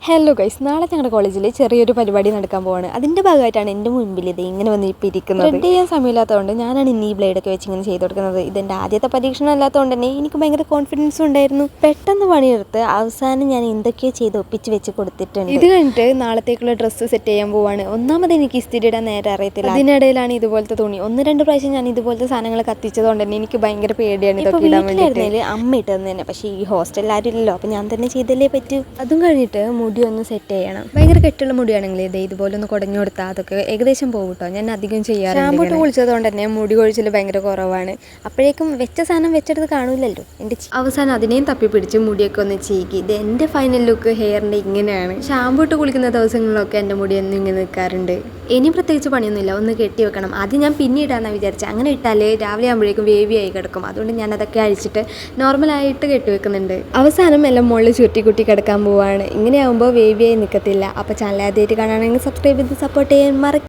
Hello guys, നാളെ ഞങ്ങളുടെ കോളേജിൽ ചെറിയൊരു പരിപാടി നടക്കാൻ പോവാണ്. അതിൻ്റെ ഭാഗമായിട്ടാണ് എൻ്റെ മുൻപിൽ ഇത് ഇങ്ങനെ വന്നിരിക്കുന്നത്. റെഡ് ചെയ്യാൻ സമയമില്ലാത്തതുകൊണ്ട് ഞാനാണ് ഇന്ന് ഈ ബ്ലേഡൊക്കെ വെച്ച് ഇങ്ങനെ ചെയ്ത് കൊടുക്കുന്നത്. ഇതെൻ്റെ ആദ്യത്തെ പരീക്ഷണം അല്ലാത്തതുകൊണ്ട് തന്നെ എനിക്ക് ഭയങ്കര കോൺഫിഡൻസും ഉണ്ടായിരുന്നു. പെട്ടെന്ന് പണിയെടുത്ത് അവസാനം ഞാൻ എന്തൊക്കെയോ ചെയ്ത് ഒപ്പിച്ച് വെച്ച് കൊടുത്തിട്ടുണ്ട്. ഇത് കഴിഞ്ഞിട്ട് നാളത്തേക്കുള്ള ഡ്രസ്സ് സെറ്റ് ചെയ്യാൻ പോവാണ്. ഒന്നാമത് എനിക്ക് ഇസ്തിരി ഇടാൻ നേരെ അറിയത്തില്ല. അതിനിടയിലാണ് ഇതുപോലത്തെ തുണി 1-2 പ്രാവശ്യം ഞാൻ ഇതുപോലത്തെ സാധനങ്ങൾ കത്തിച്ചതുകൊണ്ട് തന്നെ എനിക്ക് ഭയങ്കര പേടിയാണ് ഇതൊക്കെ ഇടാൻ വേണ്ടിയിട്ട്. അമ്മ ഇട്ടതെന്ന് തന്നെ, പക്ഷേ ഈ ഹോസ്റ്റലിൽ ആരും ഇല്ലല്ലോ, അപ്പം ഞാൻ തന്നെ ചെയ്തല്ലേ പറ്റൂ. അതും കഴിഞ്ഞിട്ട് മുടി ഒന്ന് സെറ്റ് ചെയ്യണം. ഭയങ്കര കെട്ടുള്ള മുടിയാണെങ്കിൽ ഇതുപോലെ ഒന്ന് കുടഞ്ഞു കൊടുത്താൽ അതൊക്കെ ഏകദേശം പോകും കേട്ടോ. ഞാൻ അധികം ചെയ്യാറ്. ഷാമ്പൂ ഇട്ട് കുളിച്ചത് കൊണ്ട് തന്നെ മുടി കൊഴിച്ചിൽ ഭയങ്കര കുറവാണ്. അപ്പോഴേക്കും വെച്ച സാധനം വെച്ചെടുത്ത് കാണൂലല്ലോ. എൻ്റെ അവസാനം അതിനെയും തപ്പിപ്പിടിച്ച് മുടിയൊക്കെ ഒന്ന് ചീക്കി. ഇത് എൻ്റെ ഫൈനൽ ലുക്ക് ഹെയറിൻ്റെ ഇങ്ങനെയാണ്. ഷാമ്പൂ ഇട്ട് കുളിക്കുന്ന ദിവസങ്ങളിലൊക്കെ എൻ്റെ മുടി ഒന്നും ഇങ്ങനെ നിൽക്കാറുണ്ട്. ഇനി പ്രത്യേകിച്ച് പണിയൊന്നുമില്ല, ഒന്ന് കെട്ടി വെക്കണം. ആദ്യം ഞാൻ പിന്നെ ഇടാമെന്നാണ് വിചാരിച്ചത്. അങ്ങനെ ഇട്ടാൽ രാവിലെ ആകുമ്പോഴേക്കും വേവി ആയി കിടക്കും. അതുകൊണ്ട് ഞാൻ അതൊക്കെ അഴിച്ചിട്ട് നോർമലായിട്ട് കെട്ടി വെക്കുന്നുണ്ട്. അവസാനം എല്ലാം മുകളിൽ ചുരുട്ടി കുട്ടി കിടക്കാൻ പോവാണ്. ഇങ്ങനെയാകുമ്പോൾ വേവിയായി നിൽക്കത്തില്ല. അപ്പോൾ ചാനൽ ആദ്യമായിട്ട് കാണുകയാണെങ്കിൽ സബ്സ്ക്രൈബ് ചെയ്ത് സപ്പോർട്ട് ചെയ്യാൻ മറക്കും.